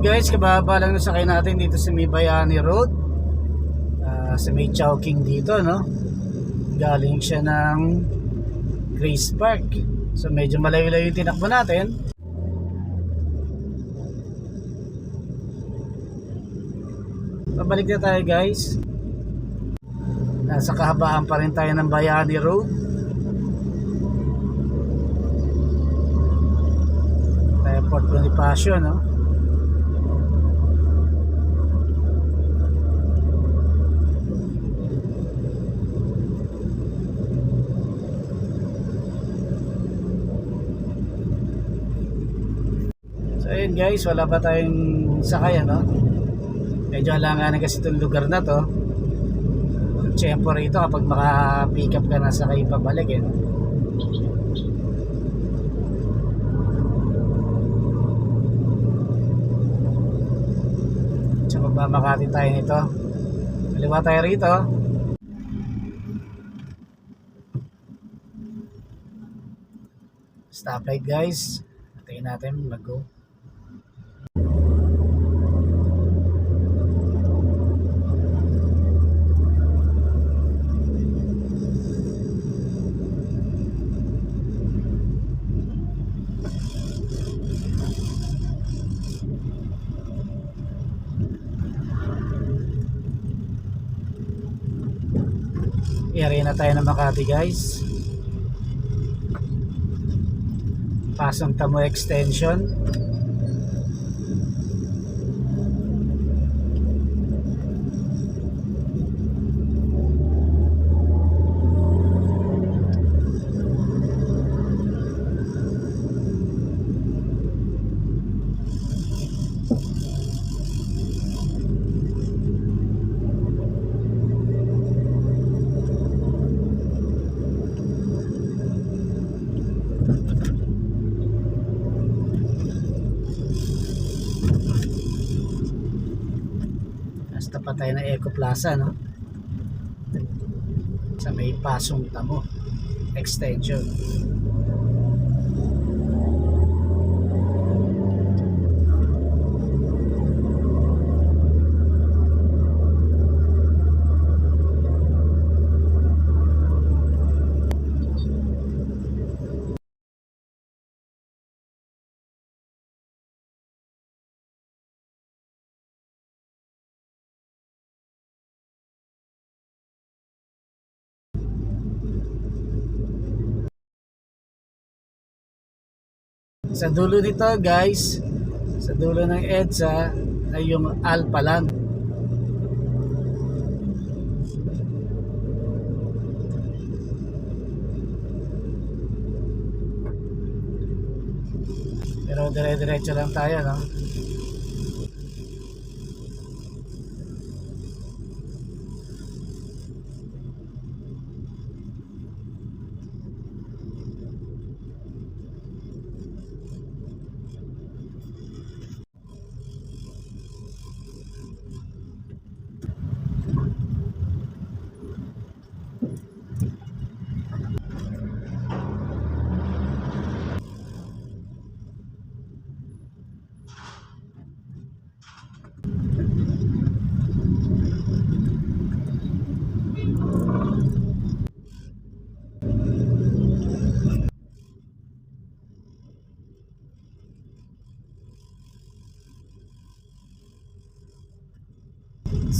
guys, kababa lang na sakay natin dito sa may Bayani Road, sa may Chowking dito, no? Galing siya ng Grace Park. So medyo malayo-layo yung tinakbo natin. Pabalik na tayo guys. Nasa kahabaan pa rin tayo ng Bayani Road. Tayo Port Bonifacio, no? So ayun guys, wala pa tayong sakay, no? Medyo alanganan kasi itong lugar na to. Tiyempo rito kapag maka-pick up ka na sakay pabalik, eh. So magmamakati tayo nito. Kaliwa tayo rito. Stoplight guys. Tayo natin mag-go. Area na tayo ng Makati guys. Pasong Tamo Extension. Tapat tayo ng Eco Plaza, no? Sa may Pasong Tamo Extension. Sa dulo nito guys, sa dulo ng EDSA ay yung Alpaland. Pero dire-diretso lang tayo, no?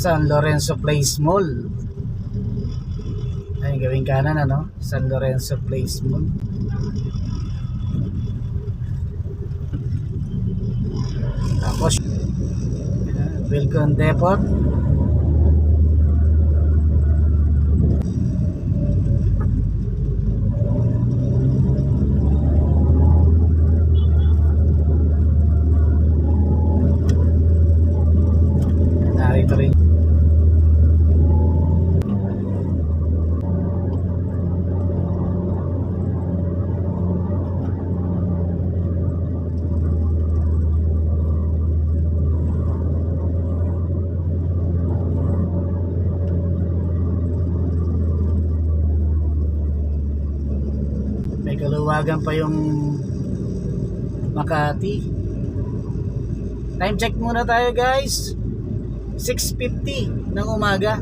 San Lorenzo Place Mall. Ayun, gawing kanan, ano? San Lorenzo Place Mall. Tapos Wilcon Depot. Narito rin. Kaluwagan pa yung Makati. Time check muna tayo guys. 6:50 ng umaga.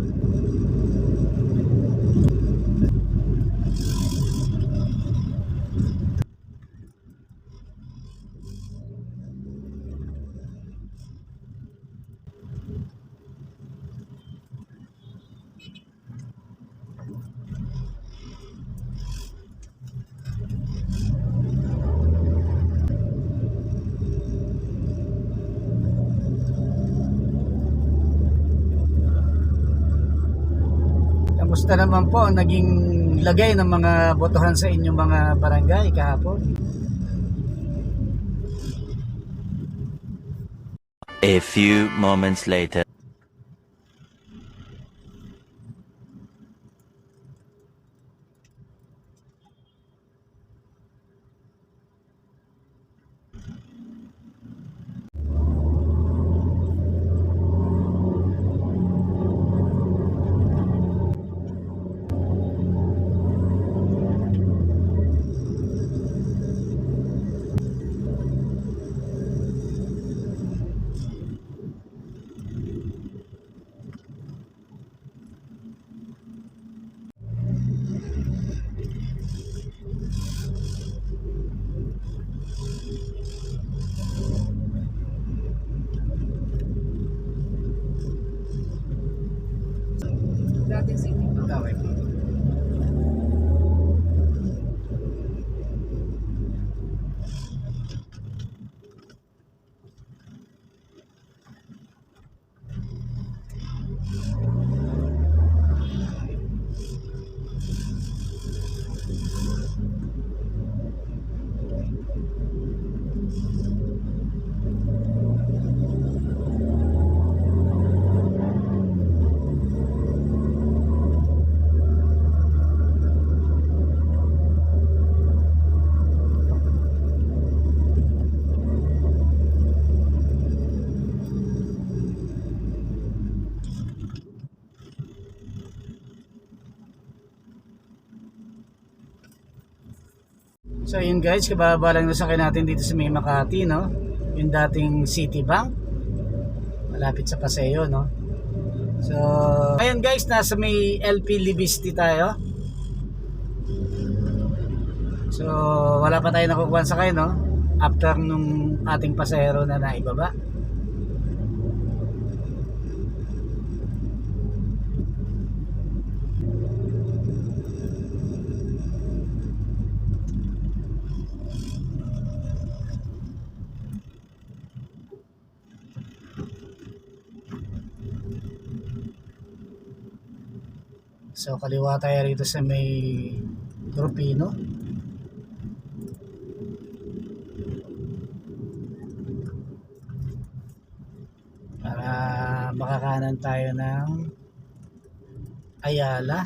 Kamusta naman po ang naging lagay ng mga botohan sa inyong mga barangay kahapon? A few moments later. Dating city pa. Okay. So yun guys, kababa lang nasakay natin dito sa may Makati, no? Yung dating Citibank, malapit sa Paseo, no? So ayun guys, nasa may LP Libiste tayo. So wala pa tayo nakukuha sakay, no? After nung ating pasahero na naibaba. So kaliwa tayo rito sa may Rufino. Para makakanan tayo ng Ayala.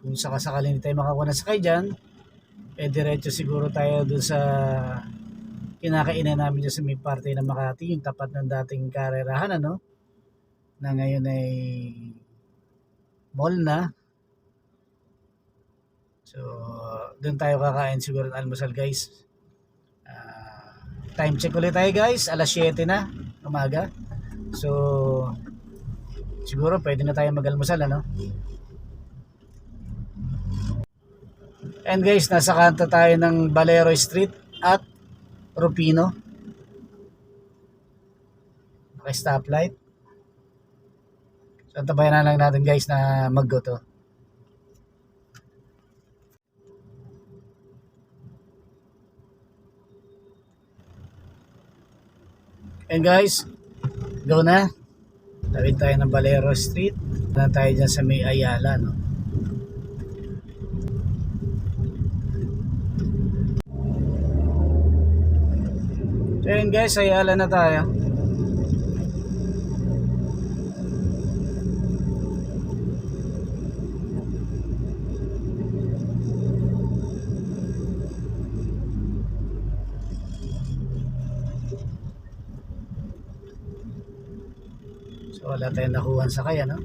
Kung sakasakaling tayo makakuha na sakay dyan, diretso siguro tayo dun sa kinakainan namin dyan sa may parte ng Makati, yung tapat ng dating karerahan, ano? Na ngayon ay mall na. So doon tayo kakain siguro ng almusal guys. Time check ulit tayo guys, alas 7 na umaga. So siguro pwede na tayo mag-almusal, ano? And guys, nasa kanto tayo ng Valero Street at Rufino. Naka-stoplight. So tabayan na lang natin guys na mag-go to. And guys, go na. Tawid tayo ng Valero Street. Na tayo dyan sa may Ayala, no? So yun guys, Ayala na tayo. So wala tayong nakuha sa kaya, no?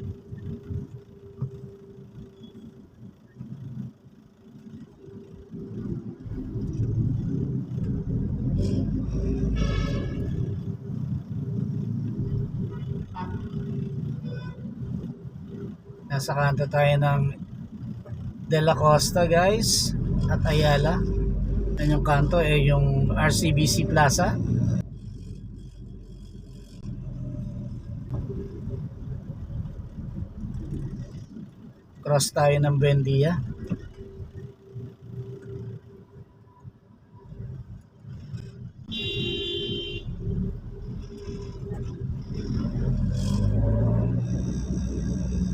Nasa kanto tayo ng De La Costa guys at Ayala. Yan yung kanto yung RCBC Plaza. Cross tayo ng Buendia.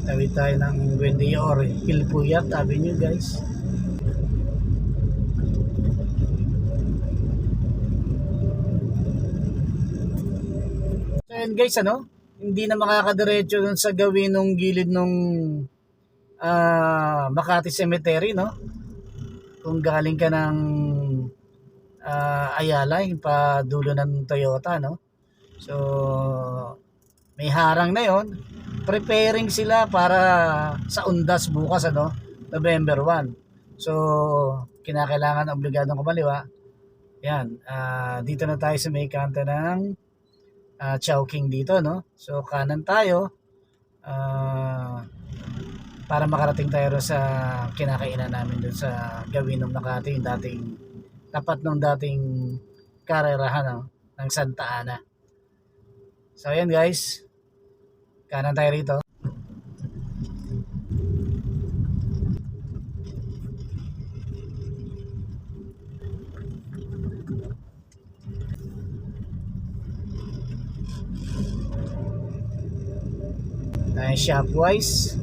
Tawid tayo ng Buendia or Pilpuyat Avenue guys. So yun guys, hindi na makakadiretso dun sa gawin nung gilid nung Makati Cemetery, no? Kung galing ka ng Ayala, yung padulo ng Toyota, no? So may harang na yon. Preparing sila para sa undas bukas, November 1. So kinakailangan, obligadong kumaliwa. Yan, dito na tayo sa may kanto ng Chowking dito, no? So kanan tayo para makarating tayo sa kinakainan namin doon sa gawin ng Makati, yung dating tapat ng dating karerahan ng Santa Ana. So ayan guys, kanan tayo rito. Shopwise.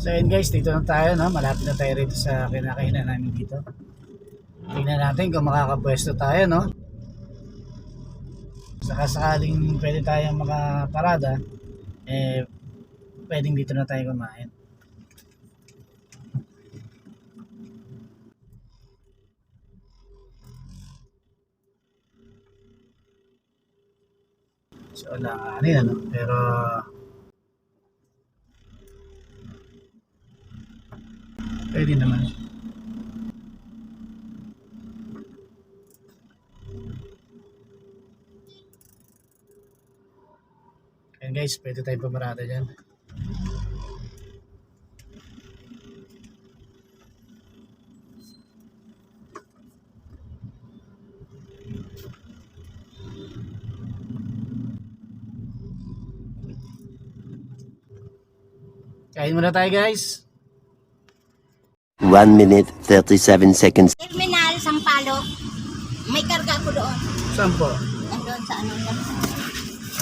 So yun guys, dito na tayo, malapit na tayo rito sa kinakainan namin dito. Tingnan natin kung makakapwesto tayo, Saka sakaling pwede tayong makaparada, pwedeng dito na tayo kumain. So wala pero pwede naman. Ayan guys, pwede tayong pumarada dyan. Kain muna tayo guys. 1 minute 37 seconds. Terminal, Sampaloc. May karga ko doon. Saan po? Nandun sa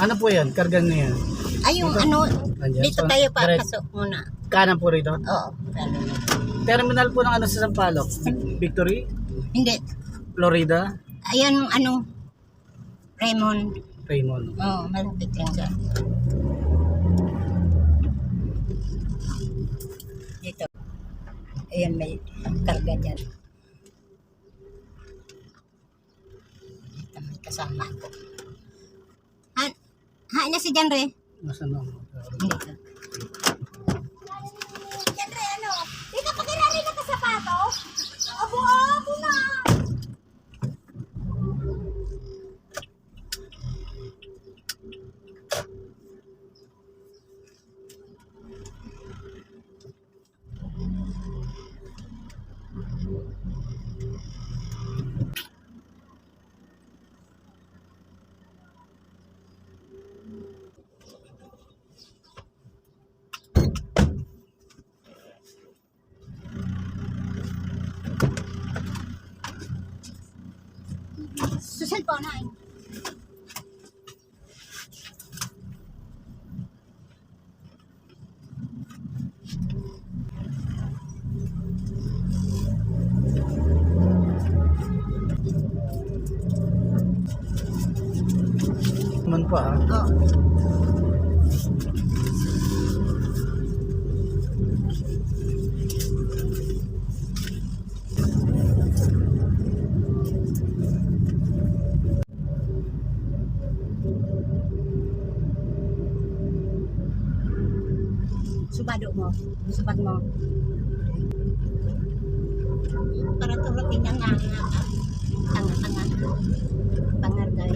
Ano po yan? Kargan na yan. Ay, yung Andyan. dito So, tayo direct- papasok muna. Kanan po rito. Oo. Terminal po ng sa Sampaloc. Victory, Hindi. Florida, Ayan, Raymond. Raymond. Oo, malapit lang dyan. Dito. Ayan, may karga dyan. Dito, may kasama ko. Ha na si Janre? Nasaan na? Dito. Janre, di ka pa kilari na kasapatos? Abo na! Susunod po na. pa. Oo. Subado mo. Subad mo. Para turating ang tanga-tanga. Pangargay.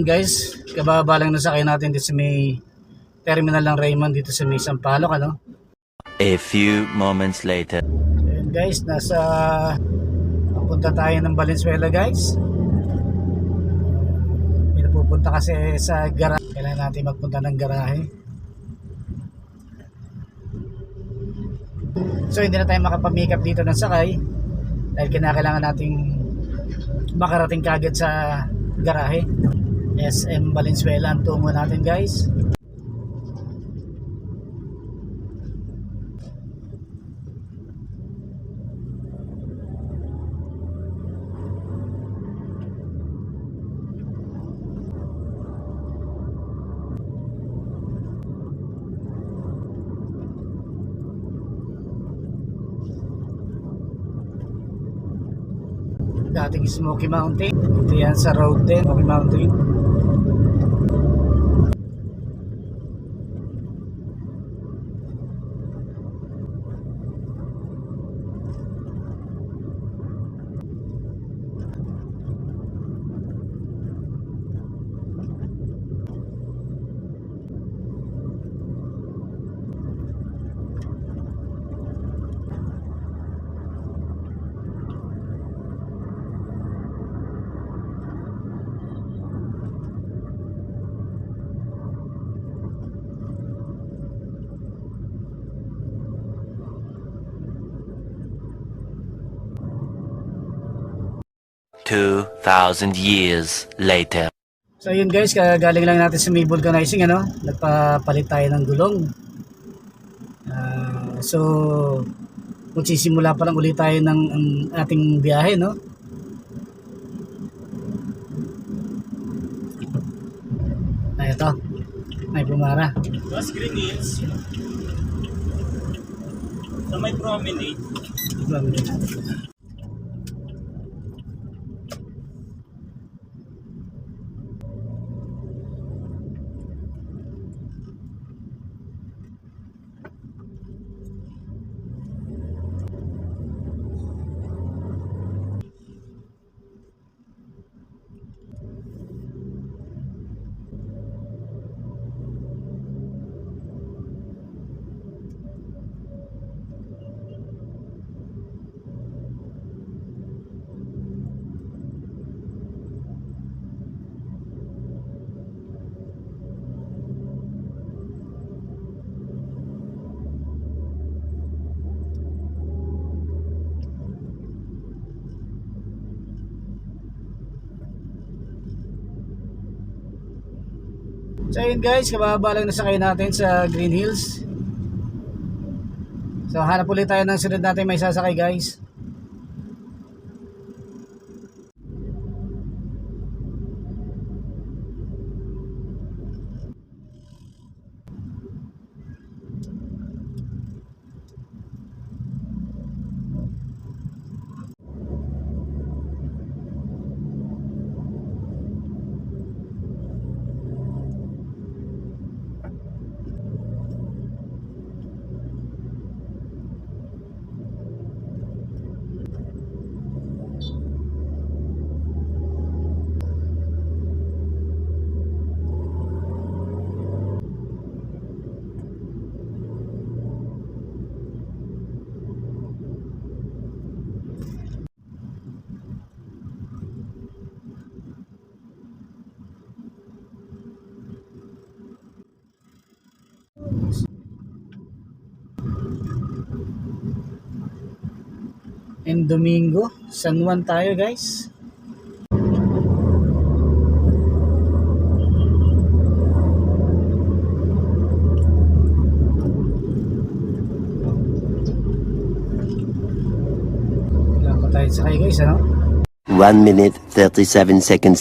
Guys, kababa lang na sakay natin dito sa may terminal ng Raymond dito sa may Sampaloc, ano? A few moments later. Ayun guys, punta tayo ng Valenzuela guys. Pinapupunta kasi sa garahe. Kailangan natin magpunta ng garahe. So hindi na tayo makapamikap dito ng sakay dahil kinakailangan nating makarating kagad sa garahe. SM Valenzuela ang tungo natin guys. dating Smoky Mountain. Ito yan sa road din, Smoky Mountain. Two thousand years later. So yun guys, kagaling lang natin sa may vulcanizing, ano? Nagpapalit tayo ng gulong. So magsisimula pa lang ulit tayo ng ating biyahe, no? Ay, ito. May pumara. Tapos Green Hills. Sa may promenade. So yun guys, kababa lang na sakay natin sa Green Hills. So hanap ulit tayo ng sunod natin may sasakay guys. And Domingo, San Juan tayo guys. Wala pa tayo sakay guys, ano? 1 minute 37 seconds.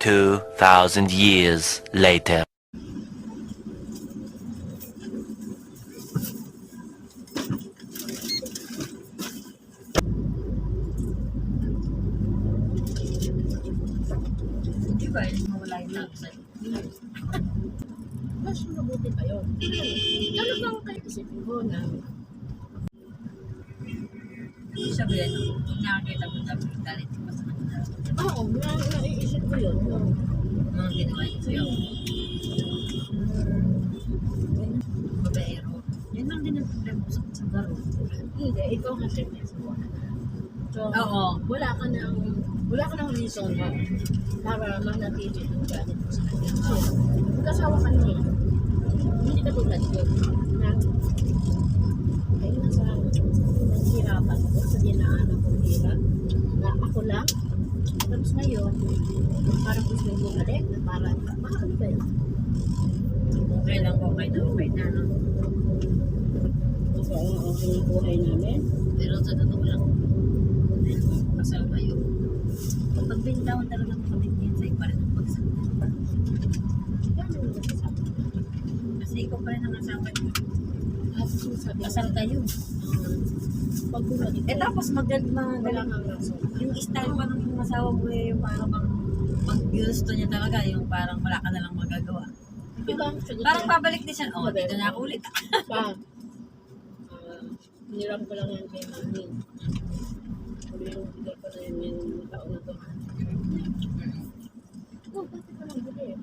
2,000 years later. Di ba? Mawala yung laksan. Mas mabuti pa yun. Ano bang kayo isipin ko na sabi yan, kung nakakita mo sabi, galit ko sa kanila. Oo, naiisip ko yun. Mga ginawa niyo sa'yo. Babaero. Yun lang din ang problema ko sa garo. Hindi, ikaw kasi may suwa. So, oo, wala ka ng reason para manatili ang galit mo sa kanya. So, mag-asawa ka niya. Hindi ka tulad ko. Na, ayun na sa hirapan ko, sa dinaanan ko hirap, na ako lang. Tapos ngayon, parang gusto mo bumalik, na parang, ano ba yun? Okay lang, okay na, no? So, okay yung buhay namin. Pero sa totoo lang, kasal kayo. Pag bintawan talaga mo kami din sa iba rin ang pagsama. Kasi ikaw pa rin ang asawa niyo. Kasal kayo. Pag bumalik. Tapos magaling yung style pa ng asawa mo yung parang pag gusto niya talaga, yung parang wala ka na lang magagawa. Parang pabalik din siya, dito na ako ulit. Hiniram ko lang yan kay mami. Bigay ko na yun yung taon na to. Bakit ka lang bigay?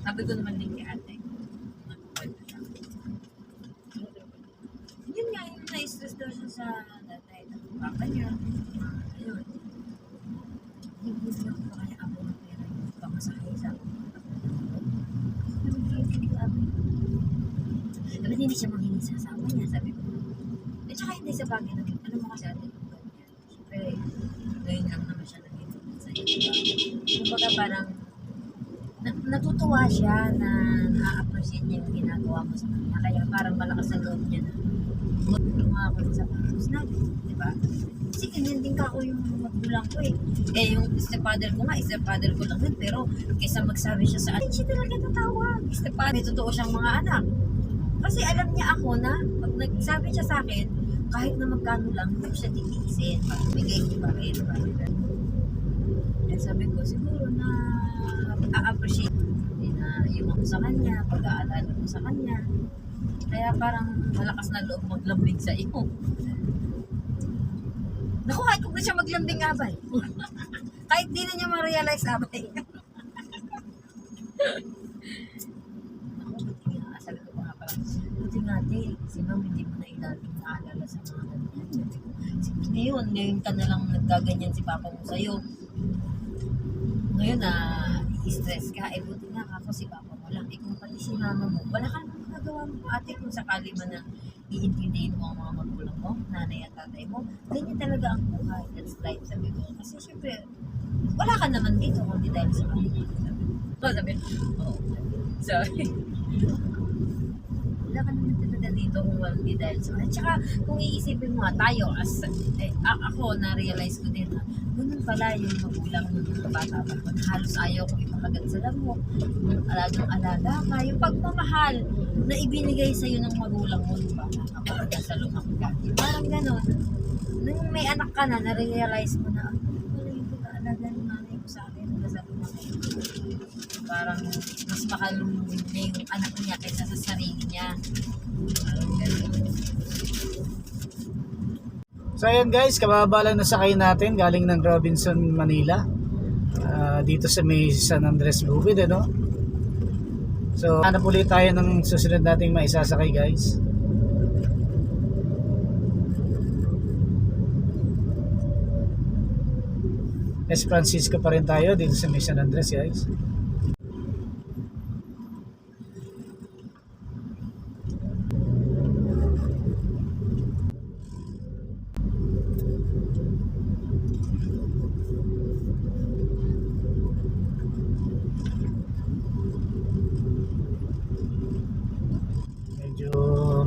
Sabi ko naman din kay ate. Yun nga, yung na-stress daw siya sa tatay ng papa niya. Ayun. Hindi ko pa kaya ako ng pera yung pamasahe sa ako. Dapat hindi siya manghingi sa asawa niya, sabi ko. At saka hindi sa bagay na, ano mo kasi ate, siyempre, ngayon lang naman siya naging sa iyo. Kumbaga parang, natutuwa siya na na-appreciate niya yung ginagawa mo sa kanya. Kaya parang malakas ang loob niya na mga sa pangos namin, di ba? Kasi ganyan din ka ako yung magulang ko eh. Yung stepfather ko nga, stepfather ko lang din. Pero kaysa magsabi siya sa akin, siya talaga natawag. Stepfather, may totoo siyang mga anak. Kasi alam niya ako na, pag nagsabi siya sa akin, kahit na magkano lang, hindi siya titiisin. Bigay ko pa rin. Kaya sabi ko, siguro na a-appreciate na yung ako sa kanya, pag-aalala ko sa kanya. Kaya parang malakas na loob maglambing sa iyo. Naku, kahit kung na siya maglambing abay. Kahit di na niya ma-realize abay. Ako, buti nga, sabi ko pa nga parang, buti nga si ma'am hindi mo na inaalala sa mga ganyan. Ngayon ka na lang nagkaganyan si papa mo sa'yo. Ngayon i-stress ka, buti nga ako si papa mo lang. Kung pati si mama mo, wala ka naman magagawa mo. Ate, kung sakali man na iintindihin mo ang mga magulang mo, nanay at tatay mo, ganyan talaga ang buhay. That's life, sabi ko. Kasi syempre, wala ka naman dito kung di dahil sa kanila. Sabi ko, sorry. Wala ka naman talaga dito kung di dahil sa kanila. Tsaka, kung iisipin mo tayo, ako, na-realize ko din na, ganun pala yung magulang ng bata pa. Halos ayaw ko ipakagat sa lamok. Yung alagang-alaga ka. Yung pagmamahal na ibinigay sa'yo ng magulang mo, diba? Ako sa lumaki. Parang ganun. Nung may anak ka na, na-realize mo na, wala yung pagkaalaga ng nanay ko sa akin. Sa lumaki. Parang mas makalumong niya yung anak niya kaysa sa sarili niya. Parang ganun. So ayan guys, kababalang nasakay natin galing ng Robinson, Manila, dito sa may San Andres Bukid, ano? So hanap ulit tayo ng susunod nating maisasakay guys. Yes, Francisco pa rin tayo dito sa may San Andres guys.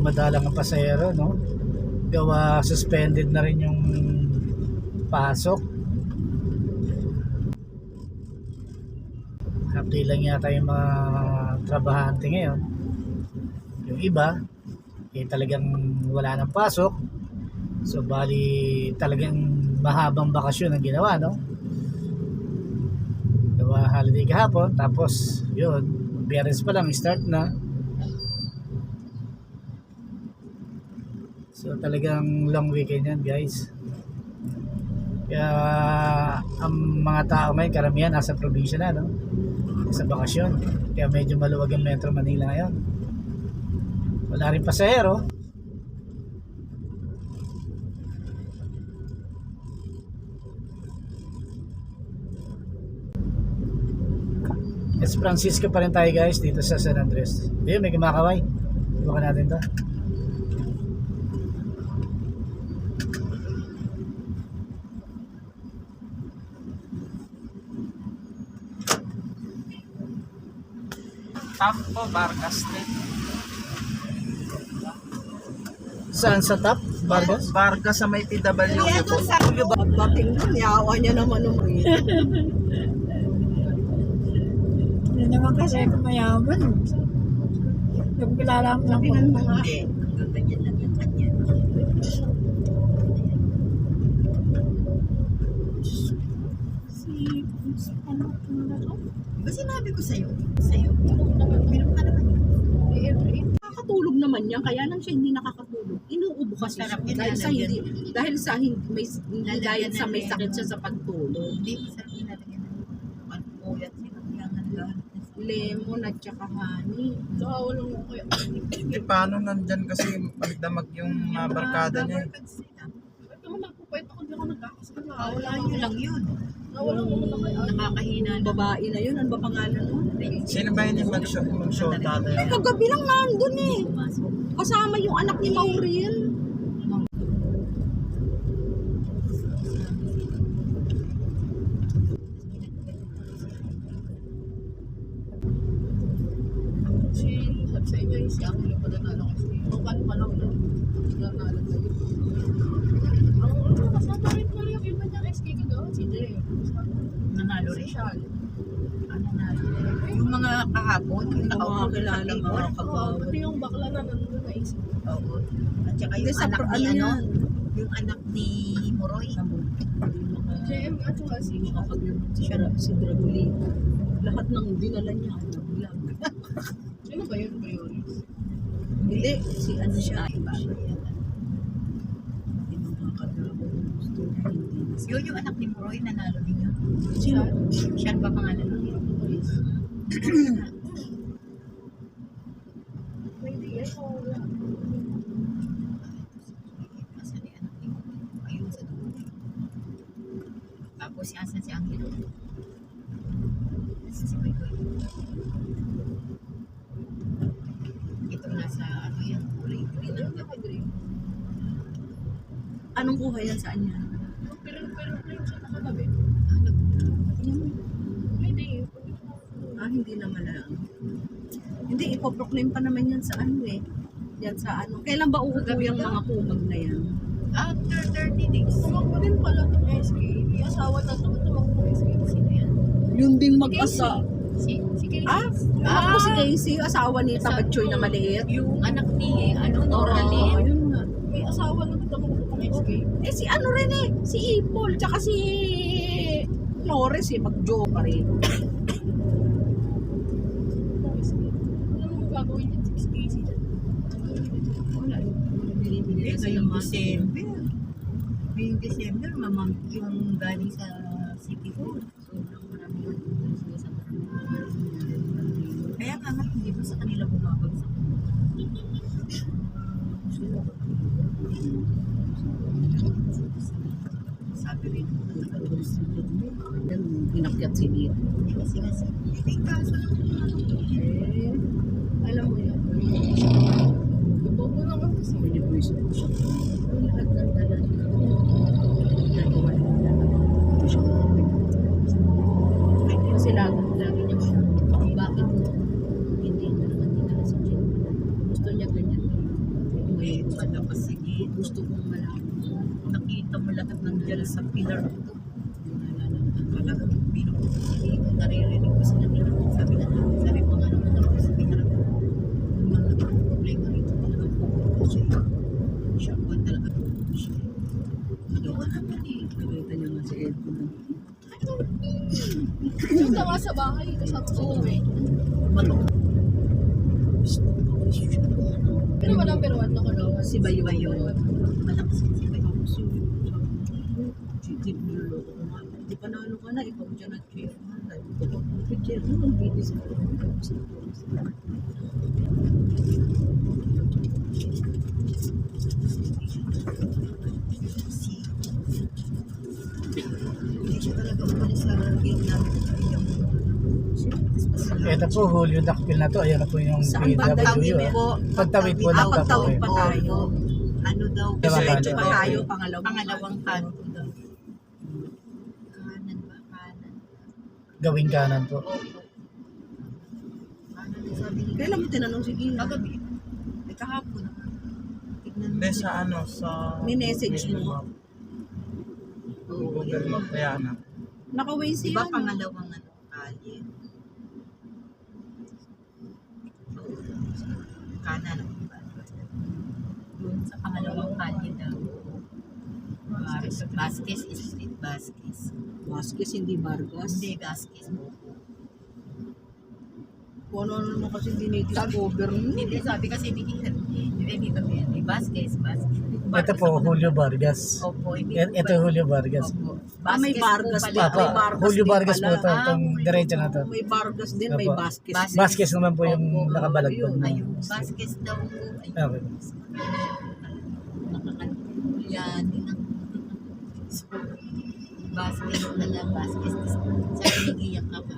madalang ang pasahero, no? Gawa suspended na rin yung pasok. Happy lang yata yung mga trabahante ngayon. Yung iba talagang wala nang pasok, so bali talagang mahabang bakasyon ang ginawa, no? Gawa holiday kahapon, tapos yun, Biyernes pa lang start na. So talagang long weekend yan, guys. Kaya ang mga tao ngayon karamihan nasa probinsya na, no? Sa bakasyon. Kaya medyo maluwag ang Metro Manila ngayon. Wala rin pasahero. Yes, Francisco pa rin tayo, guys, dito sa San Andres. Ayun, may kumakaway. Ibukan natin to. Tampo, Vargas Street. Saan sa top? Vargas? Vargas sa may PW po. Pagdating doon, yawa niya naman umuwi. Hindi naman kasi ako mayaman. Yung kilala mo lang po. Hindi. Ganyan lang yung kanya. Diba sinabi ko sa'yo? Minum ka naman. Nakakatulog naman niya, kaya lang siya hindi nakakatulog. Inuubo kasi siya. Sarap yun, Dahil sa hindi, may, hindi Lalagyan dahil sa may ng sakit siya sa pagtulog. Hindi mo sa pinalagyan ng pagpuyat sila. Kaya nga naghahanap na sila. Lemon at saka honey. So, walang mo kaya. Eh, paano nandyan kasi magdamag yung mga barkada niya? Barkada sila. Ito mo, nagpupwet ako, di ako nagkakasama. Wala nyo lang yun. Nawalan mo na kaya. Nakakahina na. Babae na yun, ano ba pangalan mo? Sino ba yun yung mag-shota na yun? Kagabi lang nandun eh. Pumasok. Kasama yung anak ni Maureen. Sa inyo yung si ako yung padanalo kasi kung paano pa lang yun. Nanalo sa iyo. Ang kasama rin pala yung iba niyang SK ko doon. Si Jay. Nanalo rin. Siya. Nanalo. Yung mga kahapon, yung nakaupo kilala sa mga likod. kabaw. Pati yung bakla na nandun na isip. Oo. At saka Hindi, yung sa anak pro- ni ano ano, yan? yung anak ni Moroy. JM at saka si Siya na si Draguli. Lahat ng dinala niya. Naglag. Sino ba yun? Hindi, si ano siya. Ay, bago yan. Yun yung anak ni Moroy, nanalo din yun. Sino? Siya ba pangalan nun? May DS o wala. Asan ni anak ni Moroy? Ayun sa dulo. Tapos asan si Angelo? Si Boy. Ito nasa ano yan? Kulay green. Anong kuha yan saan niya? Pero na yung siya nakagabi. Ano? May day. Hindi naman alam. Hindi, ipoproclaim pa naman yan sa ano eh. Yan sa ano. Kailan ba uupo yung mga kumag na yan? After 30 days. Tumakbo din pala ng SK. Yung asawa na tumakbo ng SK. Sino yan? Yun ding mag-asa. Si Casey. Tumakbo si Casey, yung asawa ni Tabatchoy na maliit. Yung anak ni Nora Lynn. Yun nga. May asawa na tumakbo ng SK. Eh si ano rin eh, si Ipol, tsaka si Flores eh, mag-joke pa rin. Ano mo gagawin yung 6 days? Wala, binibili na sa Ngayong mga December. Ngayong December, yung galing sa City Hall. Sobrang marami yung sila sa Kaya nga nga, hindi pa sa kanila bumabagsak. Sabi rin, Inakyat si Lito. kasi may kaso lang Eh, alam mo yun. Bobo naman kasi. Binibuisit ko siya. Lahat ng dala niya. Nagawa niya. Ito siya. Kasi lagi niya siya. Bakit hindi na naman dinala si Jen? Gusto niya ganyan. sa pillar of two. Talagang naririnig ko sila nila. Sabi ko nga naman ako sa pillar of two. Yung problema rito talaga po siya. Siya po talaga po siya. Magawa naman eh. Nakita niyo nga si Edmund. Yung tama sa bahay, kasama sa bahay. Pero walang peruan na kagawa. Si Bayo. Malakas si Bayo. Di pa naano ka na, ikaw dyan at chief. Picture mo, ang bilis ko. Hindi siya talaga umalis sa game namin. Ito po, Julio Dakpil na to. Ayan na po yung Saan ba PW. pagtawid Pagtawid po ng pagtawid Tapo. pa tayo. Ano daw? Diretso pa pa. tayo, pangalawang kanto daw. Kanan ba? Kanan. Gawing kanan po. Kailan mo tinanong si Gina? Kagabi. Ay, kahapon. Tignan mo. Hindi sa ano, sa... May message mo? Google Map kaya na. Naka-Waze yan. Diba pangalawang kalye? Kanan. Doon sa pangalawang kalye daw. Vasquez Street. Vasquez, hindi Vargas? Hindi, Vasquez. Kung ano naman kasi dinidiscover mo. Hindi, sabi kasi hindi ba yan? Vasquez. Ito po, Julio Vargas. Opo, hindi. Ito Julio Vargas. Opo. May Vargas din. Papa, May Vargas Julio din Vargas po pala. ito. Itong diretso na to. May Vargas din, may Opo. Vasquez. Vasquez naman po yung Opo, nakabalagbag yun. na. Ayun, Vasquez daw po. Ayun. Okay. Yan. Vasquez pala, Vasquez. Sabi niya, iyak ka ba?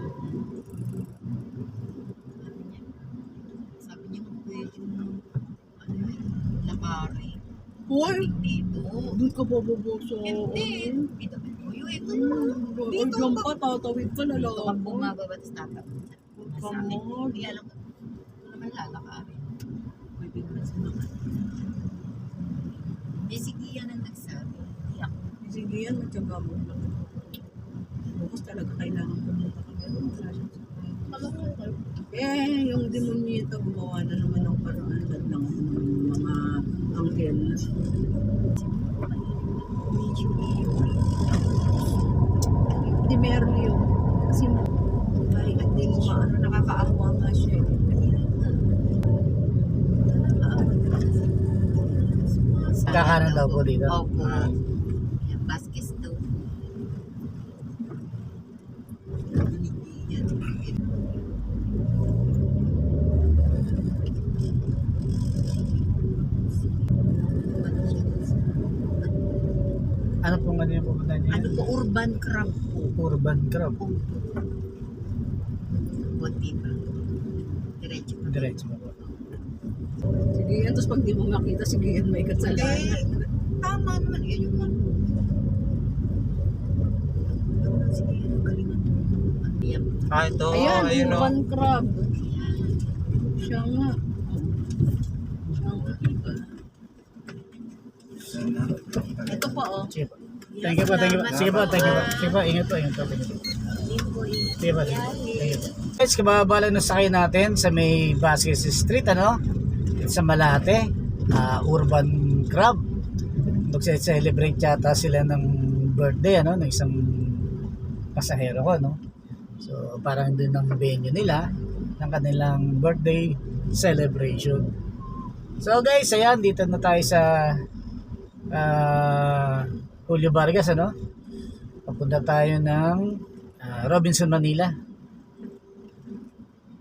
Sabi niya, pwede yung lakari. Hoy! Dito. Doon ka bababoso. Hindi. Dito. Ito na. Dito lang pa, tatawid pa na lang. Dito ka bumababa, tapos tatawid. Sabi niya, hindi alam ko. Ito naman lalakarin. Pwede naman sumakan. Eh, si Gian ang nagsabi. Iyak. Si Gian, matyaga mo. Bukas talaga kailangan pumunta kami. Wala siyang sakay. Eh, yung demonyeta gumawa na naman ng paraan ng mga anghel. Di Merlio. Kasi ay, at di mo maano, nakakaawa nga siya. Kakanan daw po dito. Opo. Yan, Vasquez daw. Ano pong ano yung pupunta niyo? Ano po, urban crab po. Urban Crab. Buti pa. Diretso pa. Diretso mo po. Sige yan, tapos pag di mo makita, sige yan, may kasalanan. Tama naman, yan yung ano. Sige yan, galingan mo. Ah, ito. Ayan, Ayun o. urban crab. Siya nga. Siya nga. Ito pa oh. Sige po. Thank you po, thank you po. Sige po, thank you po. Sige po, ingat po, ingat po. Thank you po. Sige po, thank you po. Guys, kababala na sakay natin sa may Vasquez Street, ano? Sa Malate, Urban Crab. Mag-celebrate yata sila ng birthday, ano? Ng isang pasahero ko, no? So, parang din ang venue nila ng kanilang birthday celebration. So guys, ayan, dito na tayo sa Julio Vargas, ano? Papunta tayo ng Robinson, Manila.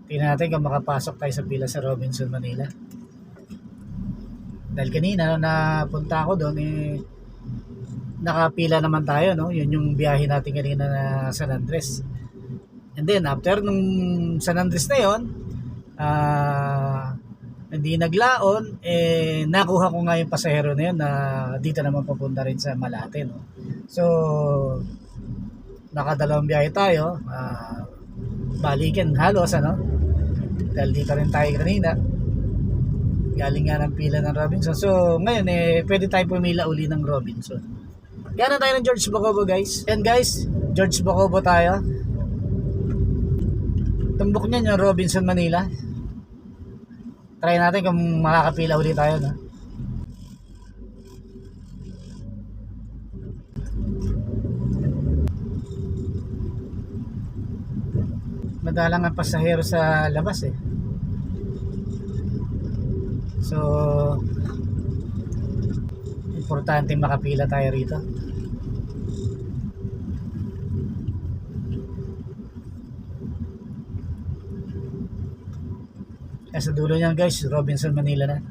Tingnan natin kung makapasok tayo sa pila sa Robinson, Manila. Dahil kanina no, napunta ako doon, nakapila naman tayo, no? Yun yung biyahe natin kanina na San Andres. And then after nung San Andres na yun, hindi naglaon, nakuha ko nga yung pasahero na yun na dito naman papunta rin sa Malate, no? So nakadalawang biyahe tayo, balikan halos, ano? Dahil dito rin tayo kanina, galing nga ng pila ng Robinson. So ngayon pwede tayo pumila uli ng Robinson. Gana tayo ng George Bacobo guys. Yan guys, George Bacobo tayo. Tumbok niyan yung Robinson, Manila. Try natin kung makakapila ulit tayo, no? Madalang ang pasahero sa labas eh. So importante makapila tayo rito. Sa dulo niyan guys, Robinson, Manila na.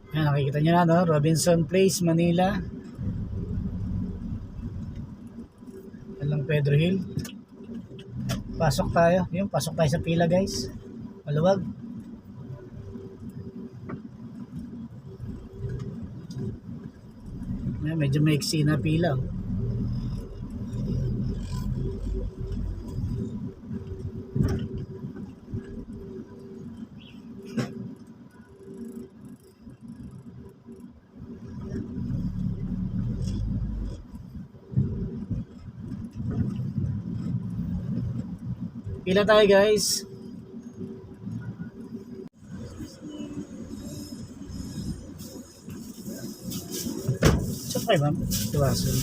Yan, nakikita nyo na, no? Robinson Place, Manila. Yan lang Pedro Hill. Pasok tayo. Yun, pasok tayo sa pila guys. Maluwag. Yan, medyo maiksi na pila. Oh. Pila tayo guys. Sakay ma'am. Tuwason.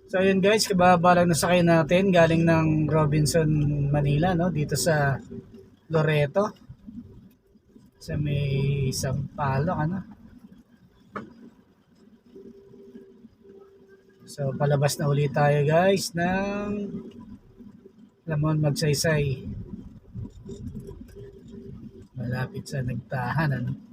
So ayun guys, kababa lang nasakay natin galing ng Robinson, Manila, no? Dito sa Loreto. Sa may Sampaloc, ano? So palabas na ulit tayo guys ng Lamon Magsaysay. Malapit sa Nagtahan, ano?